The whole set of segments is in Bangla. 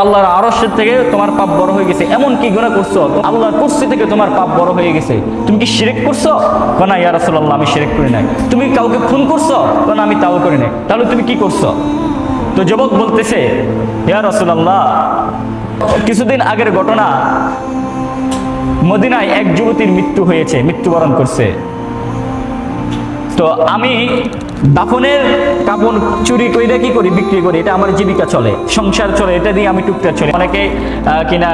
আল্লাহর আরশের থেকে তোমার পাপ বড় হয়ে গেছে। এমন কি গুনাহ করছো আল্লাহর কুরসি থেকে তোমার পাপ বড় হয়ে গেছে? তুমি কি শিরক করছো? না ইয়া রাসূলুল্লাহ, আমি শিরক করি নাই। তুমি কাউকে খুন করছো? না আমি তাও করি নাই। তাহলে তুমি কি করছো? তো যুবক বলতেছে, ইয়া রাসূলুল্লাহ, কিছুদিন আগের ঘটনা, মদিনায় এক যুবতীর মৃত্যু হয়েছে, মৃত্যুবরণ করছে। তো আমি দাফনের কাপড় চুরি করে কি করি, বিক্রি করি, এটা আমার জীবিকা চলে, সংসার চলে, এটা দিয়ে আমি টুকটাক চলে। অনেকে কিনা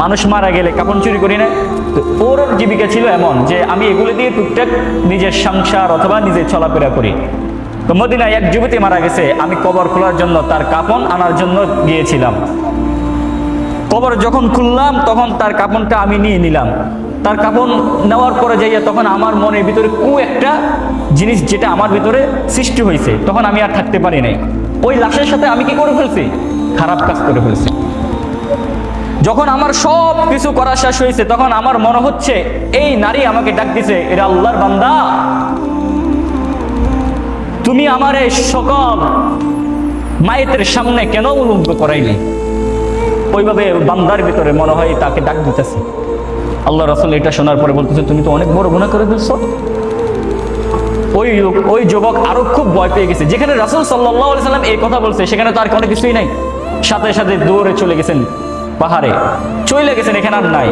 মানুষ মারা গেলে কাপড় চুরি করি না, তো ওর জীবিকা ছিল এমন যে আমি এগুলো দিয়ে টুকটাক নিজের সংসার অথবা নিজের চলাফেরা করি। তো মদিনায় এক যুবতী মারা গেছে, আমি কবর খোলার জন্য তার কাপড় আনার জন্য গিয়েছিলাম। কবর যখন খুললাম তখন তার কাপড়টা আমি নিয়ে নিলাম। তার কাপড় নেওয়ার পরে যাইয়া তখন আমার মনের ভিতরে একটা জিনিস যেটা আমার ভিতরে সৃষ্টি হয়েছে, তখন আমি আর থাকতে পারি নাই। ওই লাশের সাথে আমি কি করে ফেলছি? খারাপ কাজ করে ফেলছি। যখন আমার সব কিছু করা শেষ হয়েছে তখন আমার মনে হচ্ছে এই নারী আমাকে ডাক দিছে, এরা আল্লাহর বান্দা, তুমি আমার এই সকল মায়ের সামনে কেন উলঙ্গ করাইলি? ওইভাবে বান্দার ভিতরে মনে হয় তাকে ডাক দিতেছে। আল্লাহ রাসূল এটা শোনার পরে বলতেছে, তুমি তো অনেক বড় গুনাহ করে ফেলছো। ওই যুবক আরো খুব ভয় পেয়ে গেছে। যেখানে রাসূল সাল্লাল্লাহু আলাইহি সাল্লাম এই কথা বলছে সেখানে তো আর কোনো কিছুই নাই। সাথে সাথে দৌড়ে চলে গেছেন পাহাড়ে, চলে গেছেন, এখানে আর নাই।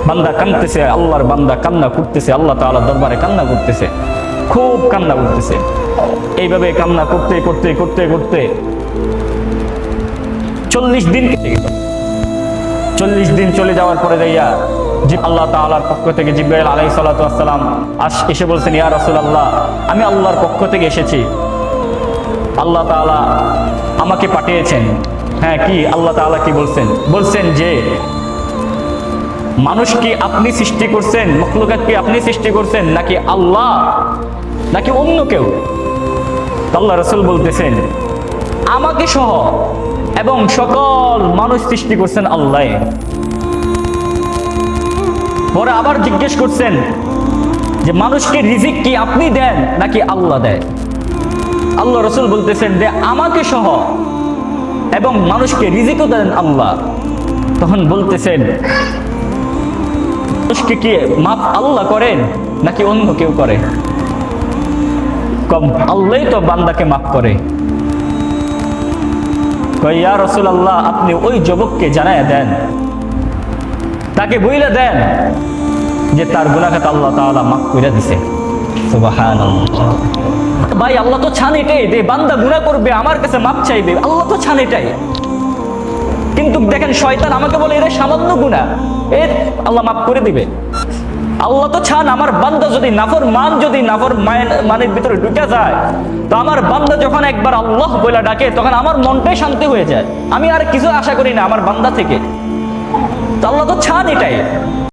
বান্দা কাঁদতেছে, আল্লাহর বান্দা কান্না করতেছে, আল্লাহ তাআলার দরবারে কান্না করতেছে, খুব কান্না করতেছে। এইভাবে কান্না করতে করতে করতে করতে 40 দিন কেটে গেল। 40 দিন চলে যাওয়ার পরে যাইয়া আল্লাহ তাআলার পক্ষ থেকে জিবরাইল আলাইহিস সালাতু ওয়াস সালাম এসে বলছেন, ইয়া রাসূলুল্লাহ, আমি আল্লাহর পক্ষ থেকে এসেছি, আল্লাহ তাআলা আমাকে পাঠিয়েছেন। হ্যাঁ, কি আল্লাহ তাআলা কি বলছেন? বলছেন যে মানুষ কি আপনি সৃষ্টি করছেন, মখলুকাত কি আপনি সৃষ্টি করছেন, নাকি আল্লাহ, নাকি অন্য কেউ? আল্লাহ রাসূল বলতেছেন আমাকে সহ এবং সকল মানুষ সৃষ্টি করছেন আল্লাহ। পরে আবার জিজ্ঞেস করছেন যে মানুষকে রিজিক কি আপনি দেন নাকি আল্লাহ দেয়? আল্লাহ রাসূল বলতেছেন যে আমাকে সহ এবং মানুষকে রিজিকও দেন আল্লাহ। তখন বলতেছেন মানুষকে কি মাফ আল্লাহ করেন নাকি অন্য কেউ করে? কম আল্লাহই তো বান্দাকে মাফ করে। ইয়া রাসূলুল্লাহ, আপনি ওই যুবককে জানায়া দেন, তাকে বইলা দেন যে তার গুনাহকে আল্লাহ তাআলা মাফ কইরা দিয়েছে। সুবহানাল্লাহ। ভাই, আল্লাহ তো চান এটাই যে বান্দা গুনাহ করবে, আমার কাছে মাফ চাইবে, আল্লাহ তো চান এটাই। কিন্তু দেখেন শয়তান আমাকে বলে এটা সামান্য গুনাহ, এর আল্লাহ মাফ করে দিবে। আল্লাহ তো চান আমার বান্দা যদি নাফরমানের ভিতরে ঢুকে যায়, তো আমার বান্দা যখন একবার আল্লাহ বলে ডাকে তখন আমার মনটাই শান্তি হয়ে যায়। আমি আর কিছু আশা করি না আমার বান্দা থেকে। তো আল্লাহ তো চান এটাই।